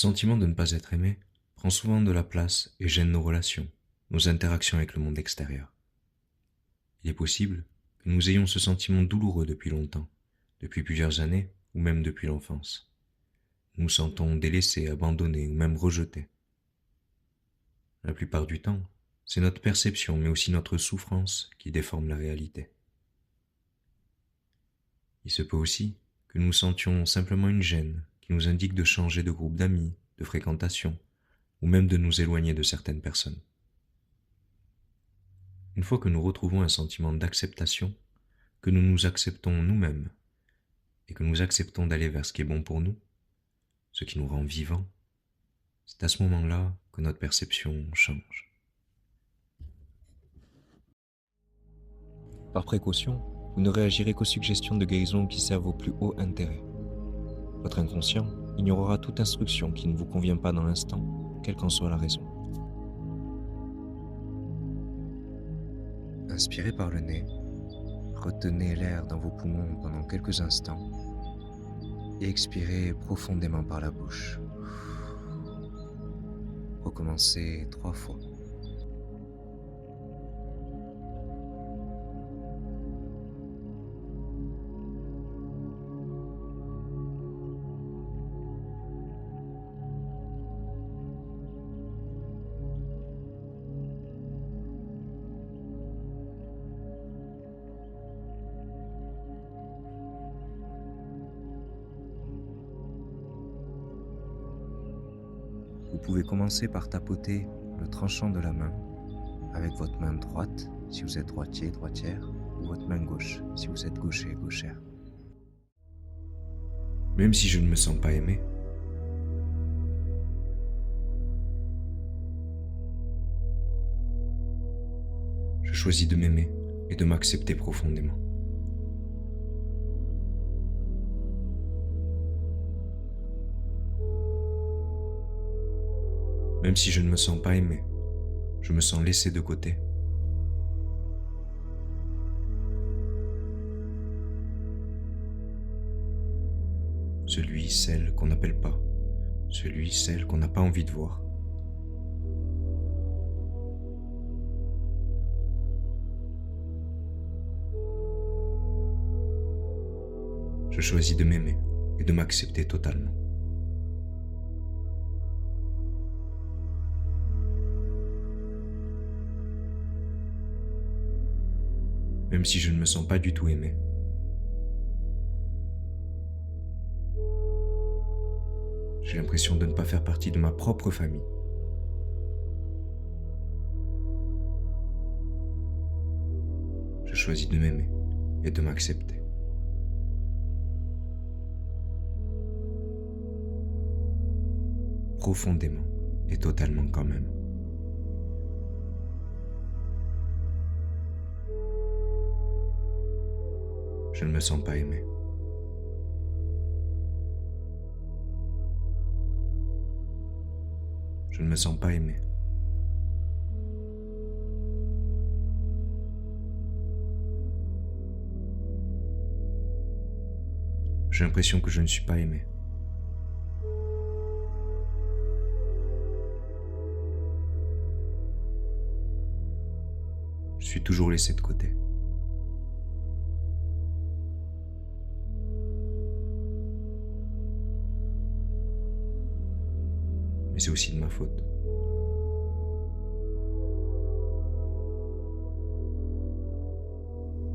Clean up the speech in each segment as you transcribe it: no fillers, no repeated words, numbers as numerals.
sentiment de ne pas être aimé prend souvent de la place et gêne nos relations, nos interactions avec le monde extérieur. Il est possible que nous ayons ce sentiment douloureux depuis longtemps, depuis plusieurs années ou même depuis l'enfance. Nous nous sentons délaissés, abandonnés ou même rejetés. La plupart du temps, c'est notre perception mais aussi notre souffrance qui déforme la réalité. Il se peut aussi que nous sentions simplement une gêne qui nous indique de changer de groupe d'amis, de fréquentation, ou même de nous éloigner de certaines personnes. Une fois que nous retrouvons un sentiment d'acceptation, que nous nous acceptons nous-mêmes, et que nous acceptons d'aller vers ce qui est bon pour nous, ce qui nous rend vivants, c'est à ce moment-là que notre perception change. Par précaution, vous ne réagirez qu'aux suggestions de guérison qui servent au plus haut intérêt. Votre inconscient ignorera toute instruction qui ne vous convient pas dans l'instant, quelle qu'en soit la raison. Inspirez par le nez, retenez l'air dans vos poumons pendant quelques instants et expirez profondément par la bouche. Recommencez 3 fois. Vous pouvez commencer par tapoter le tranchant de la main avec votre main droite si vous êtes droitier, droitière, ou votre main gauche si vous êtes gaucher, gauchère. Même si je ne me sens pas aimé, je choisis de m'aimer et de m'accepter profondément. Même si je ne me sens pas aimé, je me sens laissé de côté. Celui, celle qu'on n'appelle pas, celui, celle qu'on n'a pas envie de voir. Je choisis de m'aimer et de m'accepter totalement. Même si je ne me sens pas du tout aimé. J'ai l'impression de ne pas faire partie de ma propre famille. Je choisis de m'aimer et de m'accepter. Profondément et totalement quand même. Je ne me sens pas aimé. Je ne me sens pas aimé. J'ai l'impression que je ne suis pas aimé. Je suis toujours laissé de côté. Mais c'est aussi de ma faute.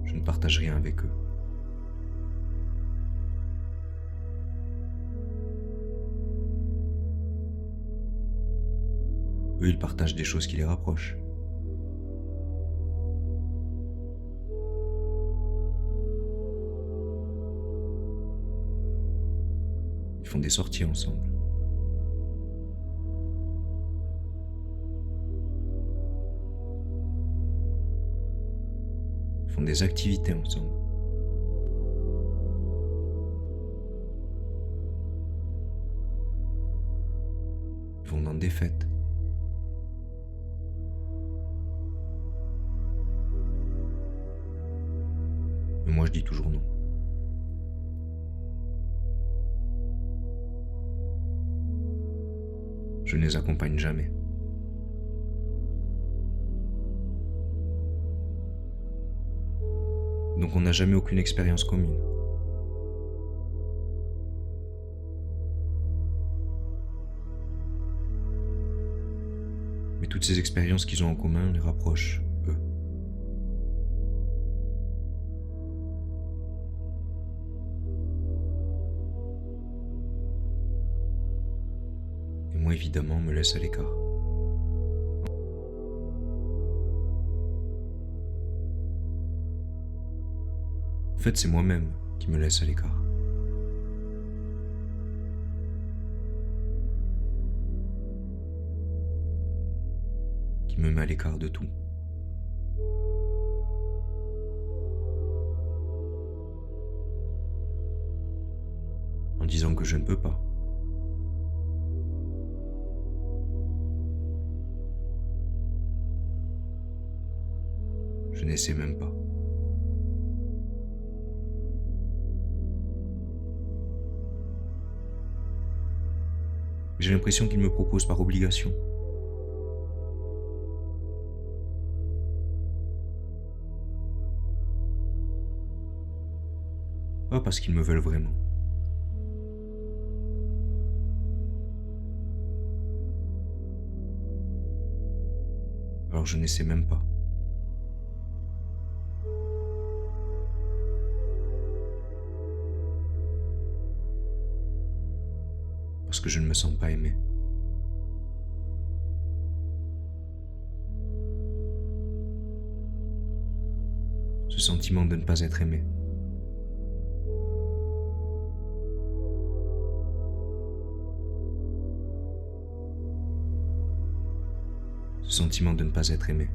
Je ne partage rien avec eux. Eux, ils partagent des choses qui les rapprochent. Ils font des sorties ensemble. Ils font des activités ensemble. Ils vont dans des fêtes. Mais moi, je dis toujours non. Je ne les accompagne jamais. Donc on n'a jamais aucune expérience commune. Mais toutes ces expériences qu'ils ont en commun les rapprochent, eux. Et moi, évidemment, me laisse à l'écart. En fait, c'est moi-même qui me laisse à l'écart. Qui me met à l'écart de tout. En disant que je ne peux pas. Je n'essaie même pas. J'ai l'impression qu'il me propose par obligation. Pas parce qu'ils me veulent vraiment. Alors je n'essaie même pas. Parce que je ne me sens pas aimé. Ce sentiment de ne pas être aimé. Ce sentiment de ne pas être aimé.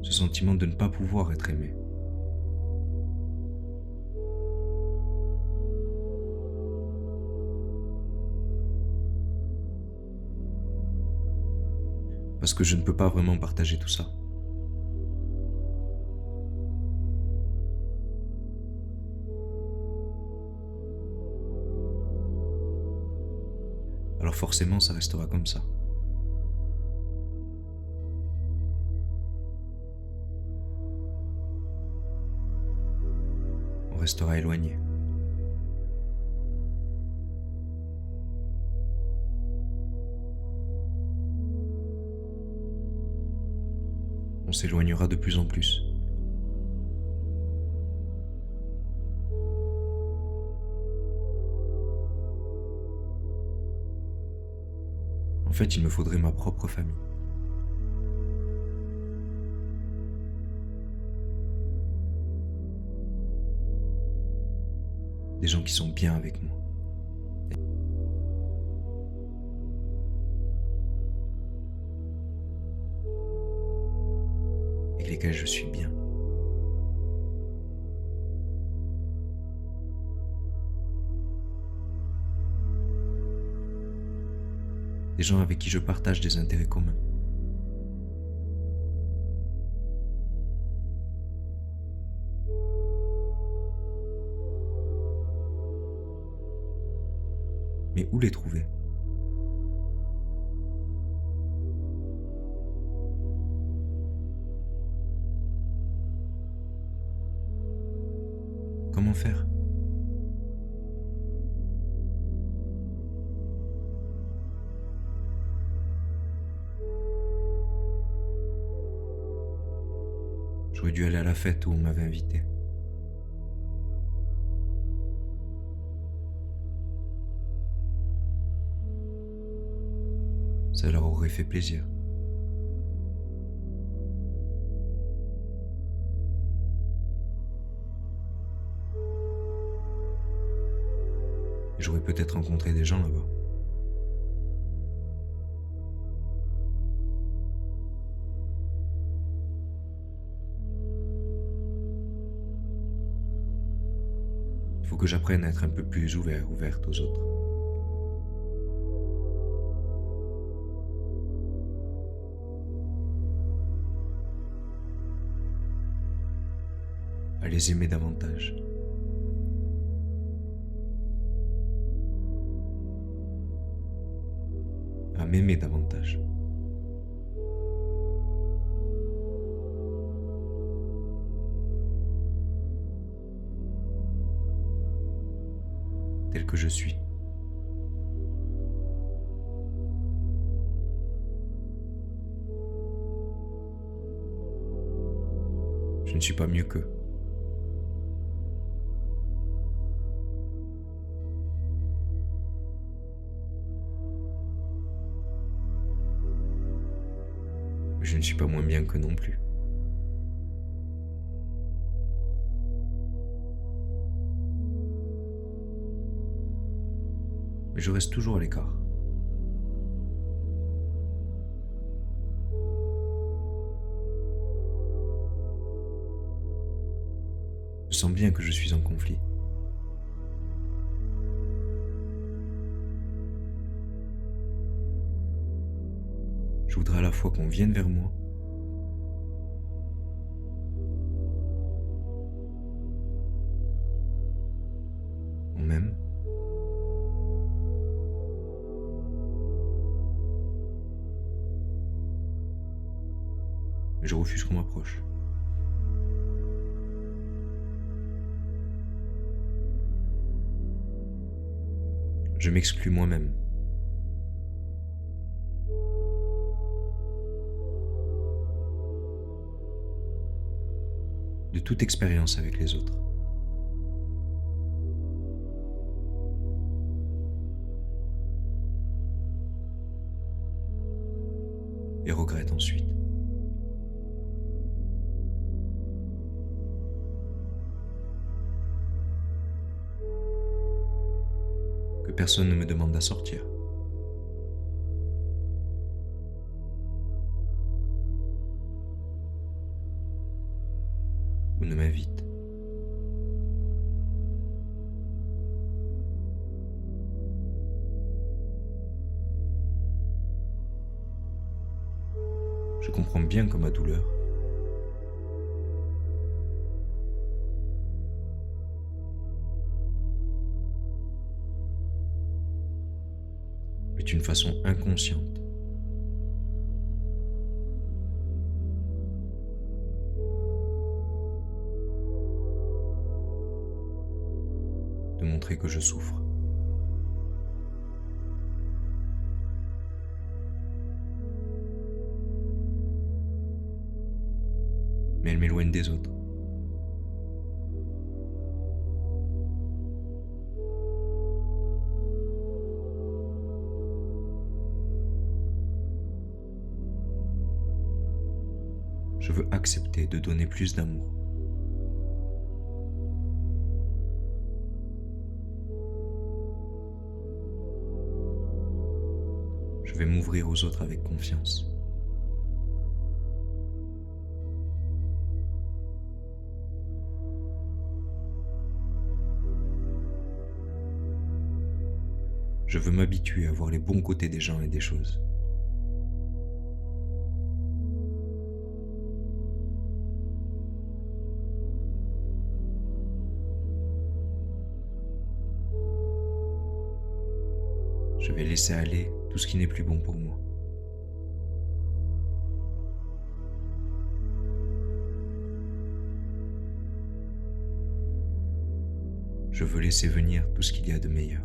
Ce sentiment de ne pas pouvoir être aimé. Parce que je ne peux pas vraiment partager tout ça. Alors forcément, ça restera comme ça. On restera éloigné. On s'éloignera de plus en plus. En fait, il me faudrait ma propre famille. Des gens qui sont bien avec moi. Avec lesquels je suis bien. Des gens avec qui je partage des intérêts communs. Mais où les trouver? Comment faire? J'aurais dû aller à la fête où on m'avait invité. Ça leur aurait fait plaisir. Et j'aurais peut-être rencontré des gens là-bas. Il faut que j'apprenne à être un peu plus ouverte aux autres. À les aimer davantage. à m'aimer davantage. Tel que je suis. Je ne suis pas mieux qu'eux. Je ne suis pas moins bien qu'eux non plus. Mais je reste toujours à l'écart. Je sens bien que je suis en conflit. Je voudrais à la fois qu'on vienne vers moi on m'aime, mais je refuse qu'on m'approche. Je m'exclus moi-même. De toute expérience avec les autres. Et regrette ensuite. Que personne ne me demande à sortir. Ou ne m'invite. Je comprends bien que ma douleur est une façon inconsciente de montrer que je souffre. Mais elle m'éloigne des autres. Je veux accepter de donner plus d'amour. Je vais m'ouvrir aux autres avec confiance. Je veux m'habituer à voir les bons côtés des gens et des choses. Je vais laisser aller tout ce qui n'est plus bon pour moi. Je veux laisser venir tout ce qu'il y a de meilleur.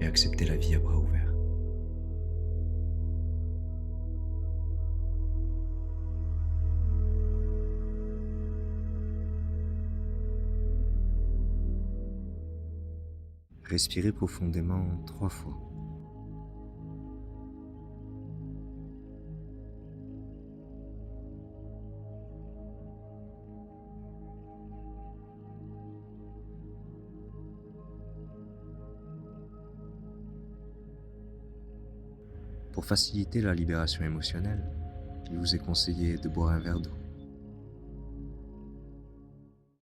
Et accepter la vie à bras ouverts. Respirez profondément 3 fois. Pour faciliter la libération émotionnelle, il vous est conseillé de boire un verre d'eau.